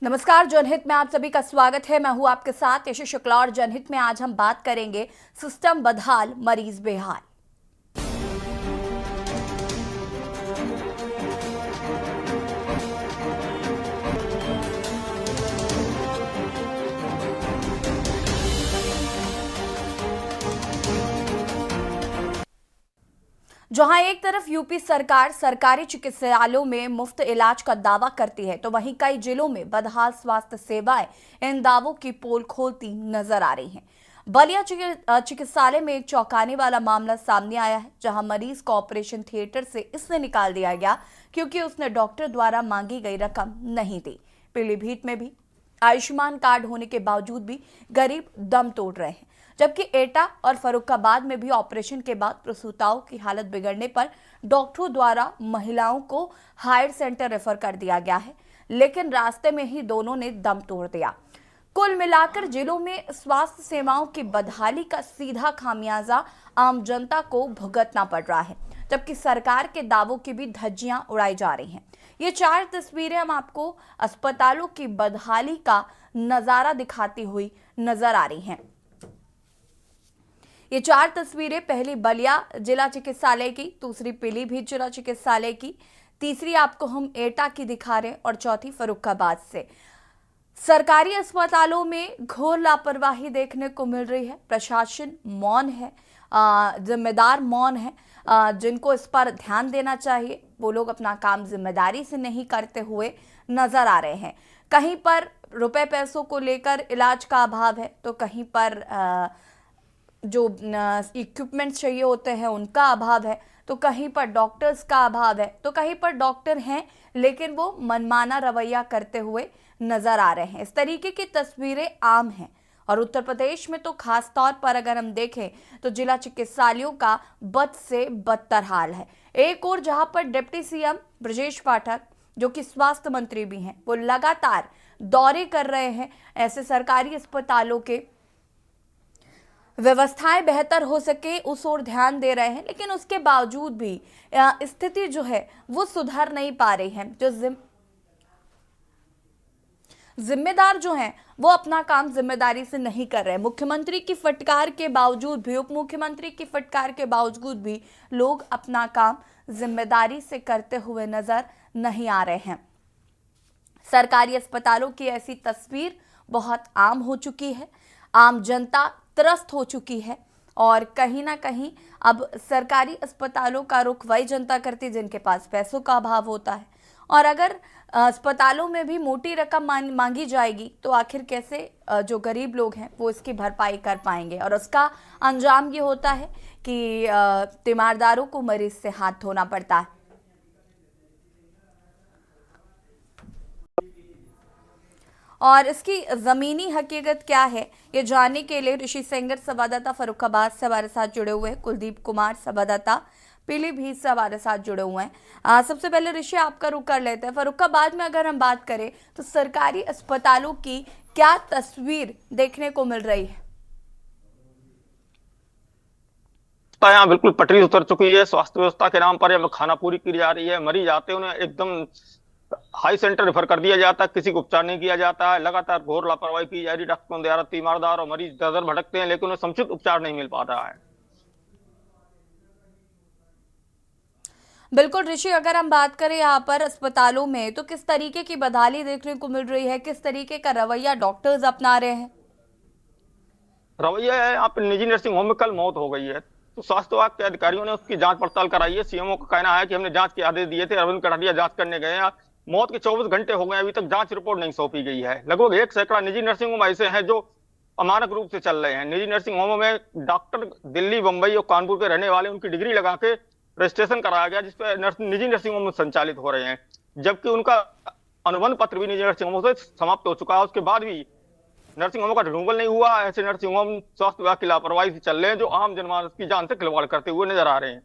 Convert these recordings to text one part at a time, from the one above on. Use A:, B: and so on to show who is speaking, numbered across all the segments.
A: नमस्कार। जनहित में आप सभी का स्वागत है। मैं हूं आपके साथ यशु शुक्ला और जनहित में आज हम बात करेंगे सिस्टम बदहाल, मरीज बेहाल। जहां एक तरफ यूपी सरकार सरकारी चिकित्सालयों में मुफ्त इलाज का दावा करती है, तो वहीं कई जिलों में बदहाल स्वास्थ्य सेवाएं इन दावों की पोल खोलती नजर आ रही हैं। बलिया चिकित्सालय में एक चौंकाने वाला मामला सामने आया है, जहां मरीज को ऑपरेशन थिएटर से इसलिए निकाल दिया गया क्योंकि उसने डॉक्टर द्वारा मांगी गई रकम नहीं दी। पीलीभीत में भी आयुष्मान कार्ड होने के बावजूद भी गरीब दम तोड़ रहे हैं, जबकि एटा और फर्रुखाबाद में भी ऑपरेशन के बाद प्रसूताओं की हालत बिगड़ने पर डॉक्टरों द्वारा महिलाओं को हायर सेंटर रेफर कर दिया गया है, लेकिन रास्ते में ही दोनों ने दम तोड़ दिया। कुल मिलाकर जिलों में स्वास्थ्य सेवाओं की बदहाली का सीधा खामियाजा आम जनता को भुगतना पड़ रहा है, जबकि सरकार के दावों की भी धज्जियां उड़ाई जा रही हैं। ये 4 तस्वीरें हम आपको अस्पतालों की बदहाली का नजारा दिखाती हुई नजर आ रही हैं। ये 4 तस्वीरें पहली बलिया जिला चिकित्सालय की, दूसरी पीलीभीत जिला चिकित्सालय की, तीसरी आपको हम एटा की दिखा रहे हैं और चौथी फर्रुखाबाद से। सरकारी अस्पतालों में घोर लापरवाही देखने को मिल रही है। प्रशासन मौन है, जिम्मेदार मौन है। जिनको इस पर ध्यान देना चाहिए वो लोग अपना काम जिम्मेदारी से नहीं करते हुए नजर आ रहे हैं। कहीं पर रुपए पैसों को लेकर इलाज का अभाव है, तो कहीं पर जो इक्विपमेंट्स चाहिए होते हैं उनका अभाव है, तो कहीं पर डॉक्टर्स का अभाव है, तो कहीं पर डॉक्टर हैं लेकिन वो मनमाना रवैया करते हुए नजर आ रहे हैं। इस तरीके की तस्वीरें आम हैं और उत्तर प्रदेश में तो खास तौर पर अगर हम देखें तो जिला चिकित्सालयों का बद से बदतर हाल है। एक और जहां पर डिप्टी सीएम ब्रजेश पाठक, जो कि स्वास्थ्य मंत्री भी हैं, वो लगातार दौरे कर रहे हैं, ऐसे सरकारी अस्पतालों के व्यवस्थाएं बेहतर हो सके उस ओर ध्यान दे रहे हैं, लेकिन उसके बावजूद भी स्थिति जो है वो सुधर नहीं पा रही है। जो जिम्मेदार जो हैं वो अपना काम जिम्मेदारी से नहीं कर रहे हैं। मुख्यमंत्री की फटकार के बावजूद भी, उप मुख्यमंत्री की फटकार के बावजूद भी लोग अपना काम जिम्मेदारी से करते हुए नजर नहीं आ रहे हैं। सरकारी अस्पतालों की ऐसी तस्वीर बहुत आम हो चुकी है। आम जनता त्रस्त हो चुकी है और कहीं ना कहीं अब सरकारी अस्पतालों का रुख वही जनता करती है जिनके पास पैसों का अभाव होता है। और अगर अस्पतालों में भी मोटी रकम मांगी जाएगी तो आखिर कैसे जो गरीब लोग हैं वो इसकी भरपाई कर पाएंगे, और उसका अंजाम ये होता है कि तीमारदारों को मरीज से हाथ धोना पड़ता है। और इसकी जमीनी हकीकत क्या है, ये जानने के लिए ऋषि सेंगर संवाददाता फर्रुखाबाद से हमारे साथ जुड़े हुए हैं, कुलदीप कुमार संवाददाता पीलीभीत से हमारे साथ जुड़े हुए हैं। सबसे पहले ऋषि आपका रुख कर लेते हैं। फर्रुखाबाद में अगर हम बात करें तो सरकारी अस्पतालों की क्या तस्वीर देखने को मिल रही है?
B: यहाँ बिल्कुल पटरी उतर चुकी है। स्वास्थ्य व्यवस्था के नाम पर यहाँ खानापूरी की जा रही है। मरीज आते हैं उन्हें एकदम हाई सेंटर रेफर कर दिया जाता है, किसी को उपचार नहीं किया जाता है। लगातार घोर लापरवाही की जा रही है डॉक्टरों द्वारा। तीमारदार और मरीज दर दर भटकते हैं लेकिन उन्हें समुचित उपचार नहीं मिल पा रहा है।
A: बिल्कुल ऋषि, अगर हम बात करें यहाँ पर अस्पतालों में तो किस तरीके की बदहाली देखने को मिल रही है, किस तरीके का रवैया डॉक्टर्स अपना रहे हैं?
B: रवैया है, यहाँ पे निजी नर्सिंग होम में कल मौत हो गई है, तो स्वास्थ्य विभाग के अधिकारियों ने उसकी जांच पड़ताल कराई है। सीएमओ का कहना है कि हमने जांच के आदेश दिए थे, अरविंद कटारिया जांच करने गए हैं। मौत के 24 घंटे हो गए, अभी तक जांच रिपोर्ट नहीं सौंपी गई है। लगभग 1 सैकड़ा निजी नर्सिंग होम ऐसे हैं जो अमानक रूप से चल रहे हैं। निजी नर्सिंग होमों में डॉक्टर दिल्ली, मुंबई और कानपुर के रहने वाले, उनकी डिग्री लगा के रजिस्ट्रेशन कराया गया जिसपे निजी नर्सिंग होम संचालित हो रहे हैं, जबकि उनका अनुबंध पत्र भी निजी नर्सिंग होमों से समाप्त हो चुका है। उसके बाद भी नर्सिंग होमों का रिन्यूअल नहीं हुआ। ऐसे नर्सिंग होम स्वास्थ्य विभाग की लापरवाही से चल रहे हैं जो आम जनमानस की जान से खिलवाड़ करते हुए नजर आ रहे हैं।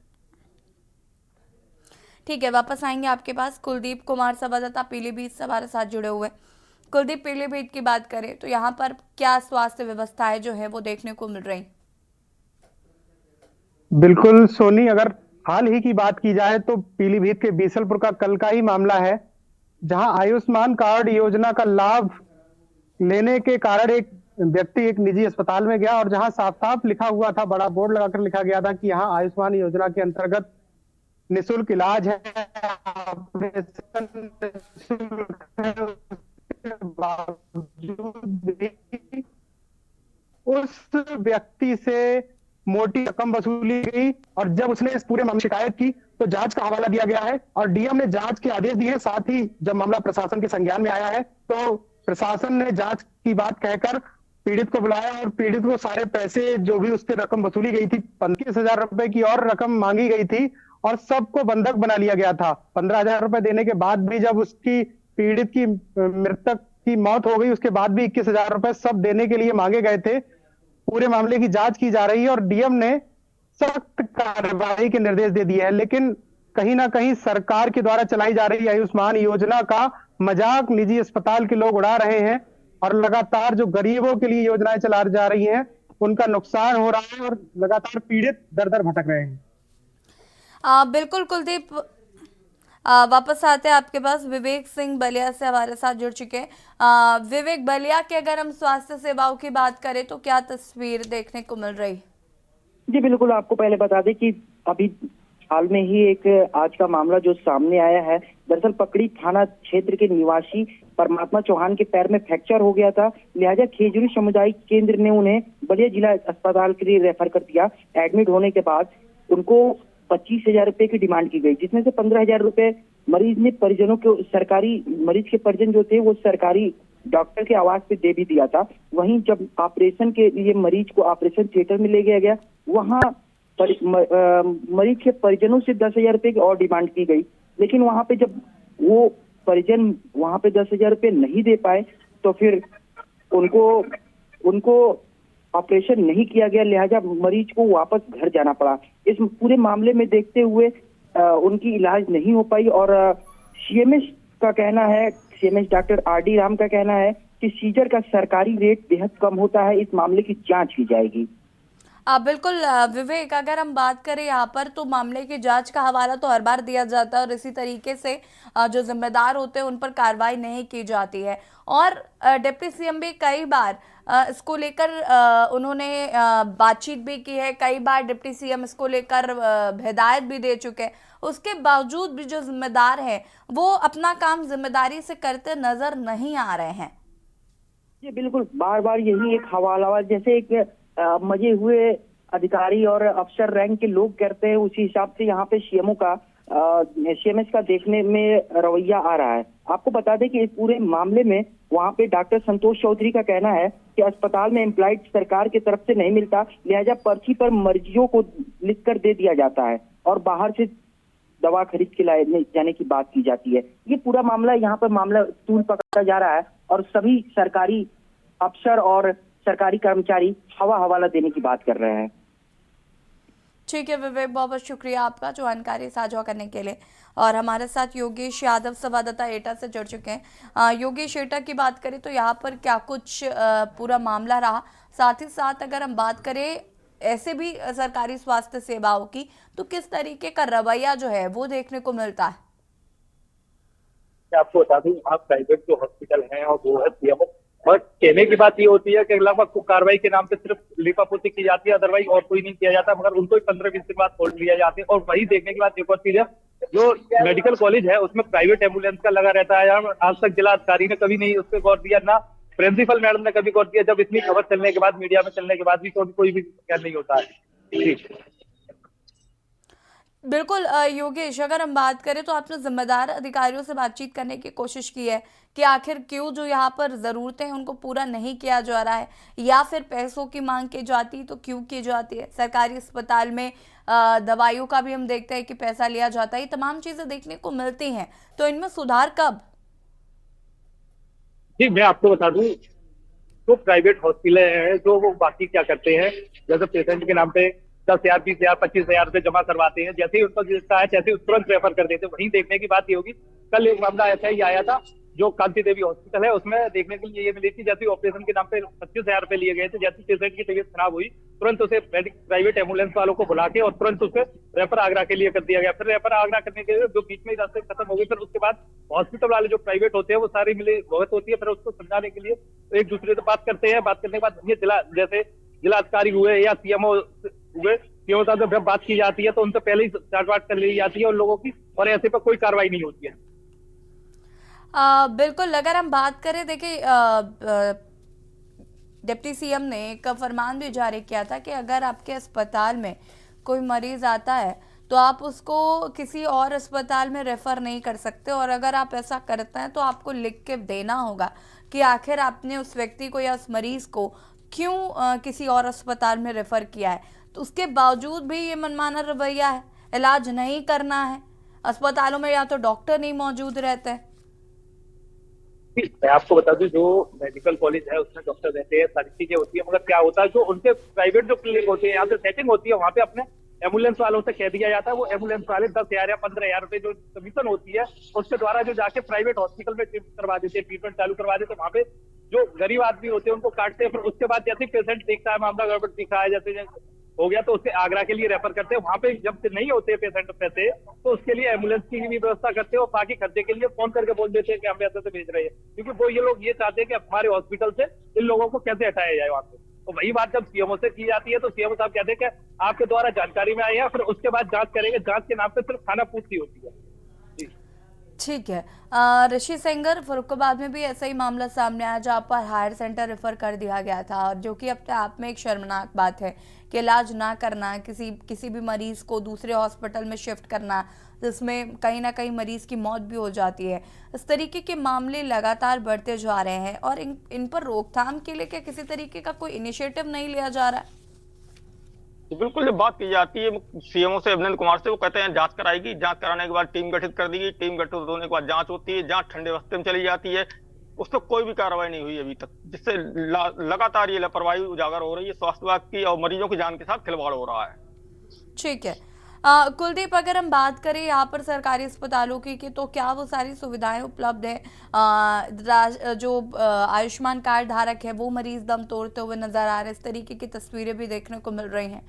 A: ठीक है, वापस आएंगे आपके पास। कुलदीप कुमार संवाददाता पीलीभीत से हमारे साथ जुड़े हुए। कुलदीप, पीलीभीत की बात करें तो यहाँ पर क्या स्वास्थ्य व्यवस्थाएं जो है वो देखने को मिल रही?
C: बिल्कुल सोनी, अगर हाल ही की बात की जाए तो पीलीभीत के बीसलपुर का कल का ही मामला है, जहां आयुष्मान कार्ड योजना का लाभ लेने के कारण एक व्यक्ति एक निजी अस्पताल में गया और जहां साफ साफ लिखा हुआ था, बड़ा बोर्ड लगाकर लिखा गया था कि यहाँ आयुष्मान योजना के अंतर्गत निःशुल्क इलाज है, ऑपरेशन निःशुल्क है, उसके बावजूद भी उस व्यक्ति से मोटी रकम वसूली गई। और जब उसने इस पूरे मामले में शिकायत की तो जांच का हवाला दिया गया है और डीएम ने जांच के आदेश दिए। साथ ही जब मामला प्रशासन के संज्ञान में आया है तो प्रशासन ने जांच की बात कहकर पीड़ित को बुलाया और पीड़ित को सारे पैसे, जो भी उससे रकम वसूली गई थी, 25,000 रुपए की और रकम मांगी गई थी और सबको बंधक बना लिया गया था। 15,000 रुपए देने के बाद भी जब उसकी पीड़ित की मृतक की मौत हो गई, उसके बाद भी 21,000 रुपए सब देने के लिए मांगे गए थे। पूरे मामले की जांच की जा रही है और डीएम ने सख्त कार्रवाई के निर्देश दे दिए हैं। लेकिन कहीं ना कहीं सरकार के द्वारा चलाई जा रही आयुष्मान योजना का मजाक निजी अस्पताल के लोग उड़ा रहे हैं और लगातार जो गरीबों के लिए योजनाएं चला जा रही हैं उनका नुकसान हो रहा है और लगातार पीड़ित दर दर भटक रहे हैं।
A: बिल्कुल कुलदीप, वापस आते हैं आपके पास। विवेक सिंह बलिया से हमारे साथ जुड़ चुके हैं। विवेक, बलिया के अगर हम स्वास्थ्य सेवाओं की बात करें तो क्या तस्वीर देखने को मिल रही?
D: जी बिल्कुल, आपको पहले बता दें कि अभी हाल में ही एक आज का मामला जो सामने आया है, दरअसल पकड़ी थाना क्षेत्र के निवासी परमात्मा चौहान के पैर में फ्रैक्चर हो गया था। लिहाजा खेजूरी सामुदायिक केंद्र ने उन्हें बलिया जिला अस्पताल के लिए रेफर कर दिया। एडमिट होने के बाद उनको 25,000 रुपए की डिमांड की गई, जिसमें से 15,000 रुपए मरीज ने परिजनों के, सरकारी मरीज के परिजन जो थे वो सरकारी डॉक्टर के आवास पे दे भी दिया था। वहीं जब ऑपरेशन के लिए मरीज को ऑपरेशन थिएटर में ले गया, वहां मरीज के परिजनों से 10,000 रुपए की और डिमांड की गई। लेकिन वहां पे जब वो परिजन वहां पे 10,000 रुपए नहीं दे पाए तो फिर उनको ऑपरेशन नहीं किया गया, लिहाजा मरीज को वापस घर जाना पड़ा। इस पूरे मामले में देखते हुए उनकी इलाज नहीं हो पाई और सीएमएस का कहना है, सीएमएस डॉक्टर आरडी राम का कहना है कि सीजर का सरकारी रेट बेहद कम होता है। इस मामले की जांच की जाएगी।
A: बिल्कुल विवेक, अगर हम बात करें यहाँ पर तो मामले की जांच का हवाला तो हर बार दिया जाता है और इसी तरीके से जो जिम्मेदार होते हैं उन पर कार्रवाई नहीं की जाती है। और डिप्टी सीएम भी कई बार इसको लेकर उन्होंने बातचीत भी की है, कई बार डिप्टी सीएम इसको लेकर हिदायत भी दे चुके हैं। उसके बावजूद भी जो जिम्मेदार हैं वो अपना काम जिम्मेदारी से करते नजर नहीं आ रहे हैं।
D: जी बिल्कुल, बार बार यही एक हवाला, जैसे एक मजे हुए अधिकारी और अफसर रैंक के लोग करते हैं, उसी हिसाब से यहाँ पे सीएमएस का देखने में रवैया आ रहा है। आपको बता दें कि इस पूरे मामले में वहाँ पे डॉक्टर संतोष चौधरी का कहना है कि अस्पताल में एम्प्लॉयड सरकार की तरफ से नहीं मिलता, लिहाजा पर्ची पर मरीजों को लिख कर दे दिया जाता है और बाहर से दवा खरीद के लाए जाने की बात की जाती है। ये पूरा मामला, यहाँ पर मामला तूल पकड़ा जा रहा है और सभी सरकारी अफसर और सरकारी कर्मचारी हवाला देने की बात कर रहे हैं।
A: ठीक है विवेक, बहुत बहुत शुक्रिया आपका जानकारी साझा करने के लिए। और हमारे साथ योगेश यादव संवाददाता एटा से जुड़ चुके हैं। योगेश, एटा की बात करें तो यहाँ पर क्या कुछ पूरा मामला रहा, साथ ही साथ अगर हम बात करें ऐसे भी सरकारी स्वास्थ्य सेवाओं की तो किस तरीके का रवैया जो है वो देखने को मिलता है?
E: आपको बता दूं, आप प्राइवेट जो हॉस्पिटल हैं और वो है सीएमओ, बट कहने की बात ये होती है कि लगभग कार्रवाई के नाम पे सिर्फ लिपापोती की जाती है, अदरवाइज और कोई नहीं किया जाता, मगर उनको 15-20 दिन बाद खोल लिया जाते हैं। और वही देखने की बात एक और चीज है, जो मेडिकल कॉलेज है उसमें प्राइवेट एम्बुलेंस का लगा रहता है। आज तक जिला अधिकारी ने कभी नहीं उस पर गौर दिया, ना प्रिंसिपल मैडम ने कभी गौर दिया। जब इतनी खबर चलने के बाद, मीडिया में चलने के बाद भी कोई भी क्या नहीं होता है।
A: बिल्कुल योगेश, अगर हम बात करें तो आपने जिम्मेदार अधिकारियों से बातचीत करने की कोशिश की है कि आखिर क्यों जो यहाँ पर ज़रूरतें हैं उनको पूरा नहीं किया जा रहा है, या फिर पैसों की मांग की जाती है तो क्यों की जाती है? सरकारी अस्पताल में दवाइयों का भी हम देखते हैं कि पैसा लिया जाता है, ये तमाम चीज़ें देखने को मिलती हैं, तो इनमें सुधार कब?
E: जी मैं आपको बता दूं, जो प्राइवेट हॉस्पिटल हैं जो वो बाकी क्या करते हैं, जैसे पेशेंट के नाम पे 10,000, 20,000, 25,000 रुपए जमा करवाते हैं, जैसे ही उनका जिसका है जैसे तुरंत रेफर कर देते हैं। वहीं देखने की बात ये होगी, कल एक मामला ऐसा ही आया था जो कांति देवी हॉस्पिटल है उसमें देखने के लिए ये मिली थी। जैसे ऑपरेशन के नाम पे 25,000 रुपए लिए गए थे। जैसे पेशेंट की तबीयत खराब हुई, तुरंत उसे प्राइवेट एम्बुलेंस वालों को बुला के और तुरंत उसे रेफर आगरा के लिए कर दिया गया। फिर रेफर आगरा करने के लिए जो बीच में रास्ते खत्म हो गई, फिर उसके बाद हॉस्पिटल वाले जो प्राइवेट होते हैं वो सारी मिले भगत होती है। फिर उसको समझाने के लिए एक दूसरे से बात करते हैं। बात करने के बाद ये जिला अधिकारी हुए या सीएमओ हुए, सीएमओ साहब जब बात की जाती है तो उनसे पहले ही चार्ज बात कर ली जाती है उन लोगों की, और ऐसे पर कोई कार्रवाई नहीं होती है।
A: बिल्कुल, अगर हम बात करें, देखिए डिप्टी सीएम ने एक फरमान भी जारी किया था कि अगर आपके अस्पताल में कोई मरीज आता है तो आप उसको किसी और अस्पताल में रेफर नहीं कर सकते, और अगर आप ऐसा करते हैं तो आपको लिख के देना होगा कि आखिर आपने उस व्यक्ति को या उस मरीज को क्यों किसी और अस्पताल में रेफर किया है। तो उसके बावजूद भी ये मनमाना रवैया है, इलाज नहीं करना है, अस्पतालों में या तो डॉक्टर नहीं मौजूद रहते हैं।
E: मैं आपको बता दूं, जो मेडिकल कॉलेज है उसमें डॉक्टर रहते हैं, सारी चीजें होती है, मगर क्या होता है जो उनके प्राइवेट जो क्लिनिक होते हैं, यहाँ पे सेटिंग होती है, वहाँ पे अपने एम्बुलेंस वालों से कह दिया जाता है, वो एम्बुलेंस वाले 10,000 या 15,000 रुपए जो कमीशन होती है उसके द्वारा जो जाके प्राइवेट हॉस्पिटल में करवा देते हैं, ट्रीटमेंट चालू करवा देते हैं। वहाँ पे जो गरीब आदमी होते हैं उनको काटते हैं। फिर उसके बाद जैसे पेशेंट देखता है मामला गड़बड़ दिख रहा है, जैसे हो गया, तो उससे आगरा के लिए रेफर करते हैं। वहाँ पे जब नहीं होते पेशेंट पैसे तो उसके लिए एम्बुलेंस की भी व्यवस्था करते हैं, और बाकी खर्चे के लिए फोन करके बोल देते हैं कि हम पैसे से भेज रहे हैं, क्योंकि वो ये लोग ये चाहते हैं कि हमारे हॉस्पिटल से इन लोगों को कैसे हटाया जाए वहाँ पे। तो वही बात जब सीएमओ से की जाती है तो सीएमओ साहब कहते हैं कि आपके द्वारा जानकारी में आई है, फिर उसके बाद जांच करेंगे। जांच के नाम पे सिर्फ खाना पूर्ति होती है।
A: ठीक है। ऋषि सेंगर, फरुखाबाद में भी ऐसा ही मामला सामने आया जहाँ पर हायर सेंटर रेफर कर दिया गया था, और जो कि अपने आप में एक शर्मनाक बात है कि इलाज ना करना, किसी भी मरीज को दूसरे हॉस्पिटल में शिफ्ट करना, जिसमें कहीं ना कहीं मरीज की मौत भी हो जाती है। इस तरीके के मामले लगातार बढ़ते जा रहे हैं, और इन पर रोकथाम के लिए क्या किसी तरीके का कोई इनिशिएटिव नहीं लिया जा रहा है?
B: तो बिल्कुल जब बात की जाती है सीएमओ से, अभिनंदन कुमार से, वो कहते हैं जांच कराएगी, जांच कराने के बाद टीम गठित कर दी गई, टीम गठित होने के बाद जांच होती है, जांच ठंडे बस्ते में चली जाती है, उस पर कोई भी कार्रवाई नहीं हुई अभी तक, जिससे लगातार ये लापरवाही उजागर हो रही है स्वास्थ्य विभाग की, और मरीजों की जान के साथ खिलवाड़ हो रहा है।
A: ठीक है। कुलदीप, अगर हम बात करें यहाँ पर सरकारी अस्पतालों की, तो क्या वो सारी सुविधाएं उपलब्ध है? जो आयुष्मान कार्ड धारक है वो मरीज दम तोड़ते हुए नजर आ रहे हैं, इस तरीके की तस्वीरें भी देखने को मिल रही हैं।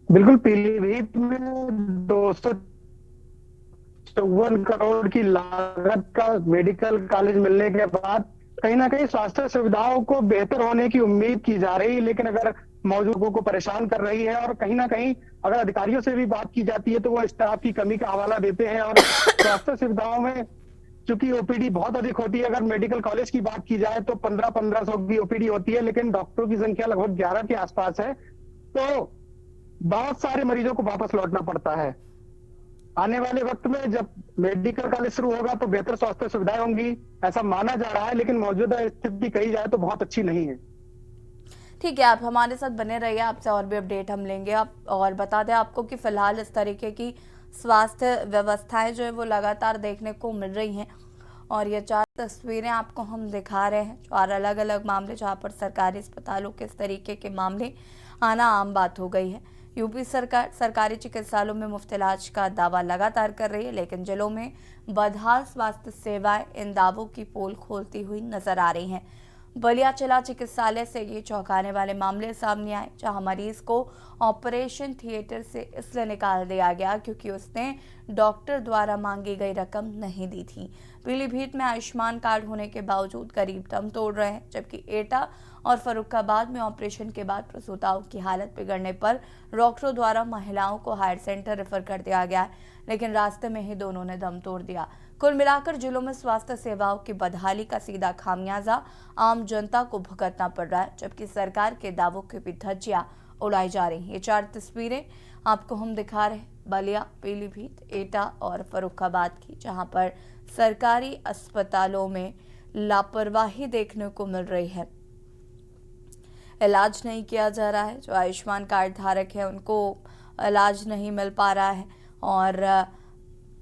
C: बिल्कुल, पीलीभीत में 254 करोड़ की लागत का मेडिकल कॉलेज मिलने के बाद कहीं ना कहीं स्वास्थ्य सुविधाओं को बेहतर होने की उम्मीद की जा रही है, लेकिन अगर मौजूद लोगों को परेशान कर रही है, और कहीं ना कहीं अगर अधिकारियों से भी बात की जाती है तो वो स्टाफ की कमी का हवाला देते हैं। और स्वास्थ्य सुविधाओं में चूंकि ओपीडी बहुत अधिक होती है, अगर मेडिकल कॉलेज की बात की जाए तो 1500 की ओपीडी होती है, लेकिन डॉक्टरों की संख्या लगभग 11 के आसपास है, तो बहुत सारे मरीजों को वापस लौटना पड़ता है। आने वाले वक्त में जब मेडिकल कॉलेज शुरू होगा तो बेहतर स्वास्थ्य सुविधाएं होंगी, ऐसा माना जा रहा है, लेकिन मौजूदा स्थिति कही जाए तो बहुत अच्छी नहीं है।
A: ठीक है, आप हमारे साथ बने रहिए, आपसे और भी अपडेट हम लेंगे। आप और बता दें आपको कि फिलहाल इस तरीके की स्वास्थ्य व्यवस्थाएं जो है वो लगातार देखने को मिल रही हैं, और ये 4 तस्वीरें आपको हम दिखा रहे हैं, 4 अलग अलग मामले जहां पर सरकारी अस्पतालों के इस तरीके के मामले आना आम बात हो गई है। यूपी सरकार सरकारी चिकित्सालयों में मुफ्त इलाज का दावा लगातार कर रही है, लेकिन जिलों में बदहाल स्वास्थ्य सेवाएं इन दावों की पोल खोलती हुई नजर आ रही हैं। बलिया जिला चिकित्सालय से ये चौंकाने वाले मामले सामने आए, जहां मरीज को ऑपरेशन थिएटर से इसलिए निकाल दिया गया क्योंकि उसने डॉक्टर द्वारा मांगी गई रकम नहीं दी थी। पीलीभीत में आयुष्मान कार्ड होने के बावजूद गरीब दम तोड़ रहे हैं, जबकि एटा और फरुखाबाद में ऑपरेशन के बाद प्रसूताओं की हालत बिगड़ने पर डॉक्टरों द्वारा महिलाओं को हायर सेंटर रेफर कर दिया गया है, लेकिन रास्ते में ही दोनों ने दम तोड़ दिया। कुल मिलाकर जिलों में स्वास्थ्य सेवाओं की बदहाली का सीधा खामियाजा आम जनता को भुगतना पड़ रहा है, जबकि सरकार के दावों की भी धज्जियां उड़ाई जा रही हैं। ये 4 तस्वीरें आपको हम दिखा रहे हैं बलिया, पीलीभीत, एटा और फरुखाबाद की, जहां पर सरकारी अस्पतालों में लापरवाही देखने को मिल रही है। इलाज नहीं किया जा रहा है, जो आयुष्मान कार्ड धारक है उनको इलाज नहीं मिल पा रहा है, और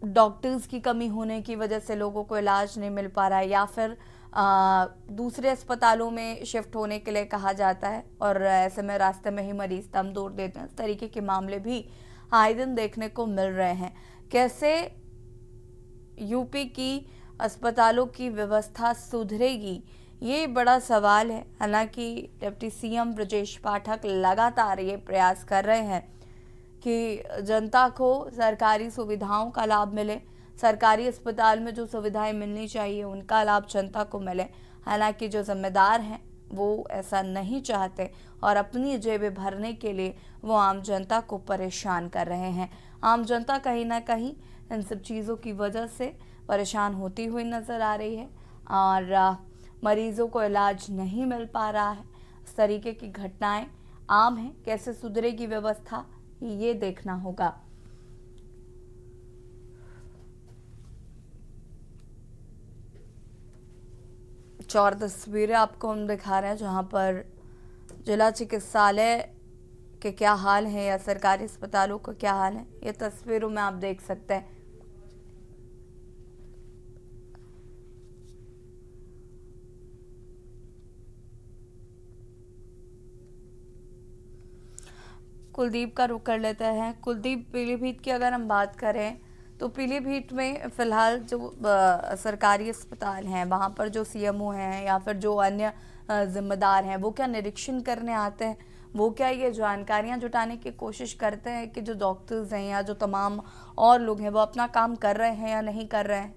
A: डॉक्टर्स की कमी होने की वजह से लोगों को इलाज नहीं मिल पा रहा है, या फिर दूसरे अस्पतालों में शिफ्ट होने के लिए कहा जाता है और ऐसे में रास्ते में ही मरीज दम तोड़ देते हैं। इस तरीके के मामले भी आए दिन देखने को मिल रहे हैं। कैसे यूपी की अस्पतालों की व्यवस्था सुधरेगी, ये बड़ा सवाल है। हालांकि डिप्टी सीएम ब्रजेश पाठक लगातार ये प्रयास कर रहे हैं कि जनता को सरकारी सुविधाओं का लाभ मिले, सरकारी अस्पताल में जो सुविधाएं मिलनी चाहिए उनका लाभ जनता को मिले। हालांकि जो जिम्मेदार हैं वो ऐसा नहीं चाहते और अपनी जेबें भरने के लिए वो आम जनता को परेशान कर रहे हैं। आम जनता कहीं ना कहीं इन सब चीज़ों की वजह से परेशान होती हुई नज़र आ रही है और मरीजों को इलाज नहीं मिल पा रहा है। इस तरीके की घटनाएं आम हैं। कैसे सुधरेगी व्यवस्था, ये देखना होगा। और तस्वीरें आपको हम दिखा रहे हैं जहां पर जिला चिकित्सालय के क्या हाल है या सरकारी अस्पतालों का क्या हाल है, ये तस्वीरों में आप देख सकते हैं। कुलदीप का रुख कर लेते हैं। कुलदीप, पीलीभीत की अगर हम बात करें तो पीलीभीत में फिलहाल जो सरकारी अस्पताल हैं वहाँ पर जो सीएमओ हैं या फिर जो अन्य जिम्मेदार हैं वो क्या निरीक्षण करने आते हैं? वो क्या ये जानकारियाँ जुटाने की कोशिश करते हैं कि जो डॉक्टर्स हैं या जो तमाम और लोग हैं वो अपना काम कर रहे हैं या नहीं कर रहे हैं?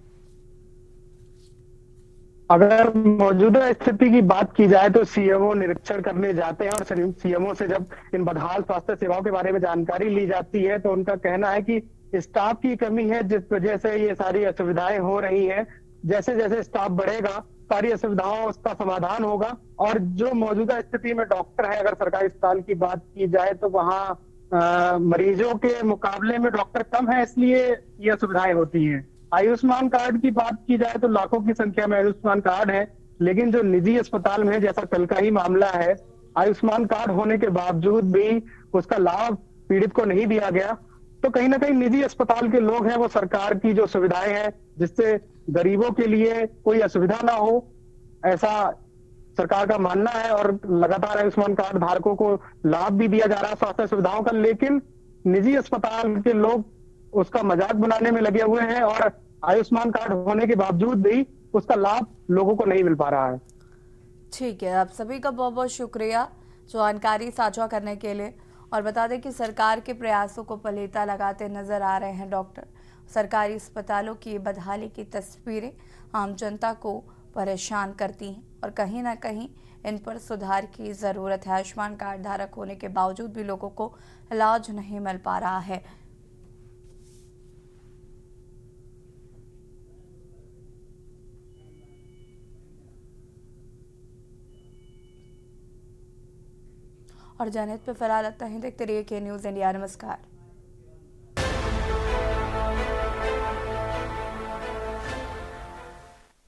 C: अगर मौजूदा स्थिति की बात की जाए तो सीएमओ निरीक्षण करने जाते हैं और सीएमओ से जब इन बदहाल स्वास्थ्य सेवाओं के बारे में जानकारी ली जाती है तो उनका कहना है कि स्टाफ की कमी है, जिस वजह से ये सारी असुविधाएं हो रही हैं। जैसे जैसे स्टाफ बढ़ेगा सारी असुविधाओं का समाधान होगा। और जो मौजूदा स्थिति में डॉक्टर है, अगर सरकारी अस्पताल की बात की जाए तो वहाँ मरीजों के मुकाबले में डॉक्टर कम है, इसलिए ये असुविधाएं होती हैं। आयुष्मान कार्ड की बात की जाए तो लाखों की संख्या में आयुष्मान कार्ड है, लेकिन जो निजी अस्पताल में, जैसा कल का ही मामला है, आयुष्मान कार्ड होने के बावजूद भी उसका लाभ पीड़ित को नहीं दिया गया। तो कहीं ना कहीं निजी अस्पताल के लोग हैं वो सरकार की जो सुविधाएं हैं जिससे गरीबों के लिए कोई असुविधा ना हो, ऐसा सरकार का मानना है। और लगातार आयुष्मान कार्ड धारकों को लाभ भी दिया जा रहा है स्वास्थ्य सुविधाओं का, लेकिन निजी अस्पताल के लोग उसका मजाक बनाने में लगे हुए हैं और आयुष्मान कार्ड होने के बावजूद भी उसका लाभ लोगों को नहीं मिल पा रहा है।
A: ठीक है, आप सभी का बहुत बहुत शुक्रिया जानकारी साझा करने के लिए। और बता दें कि सरकार के प्रयासों को पलीता लगाते नजर आ रहे हैं डॉक्टर। सरकारी अस्पतालों की बदहाली की तस्वीरें आम जनता को परेशान करती हैं और कहीं ना कहीं इन पर सुधार की ज़रूरत है। आयुष्मान कार्ड धारक होने के बावजूद भी लोगों को इलाज नहीं मिल पा रहा है। और जनहित पे फिलहाल इतना ही। देखते रहिए के न्यूज़ इंडिया। नमस्कार।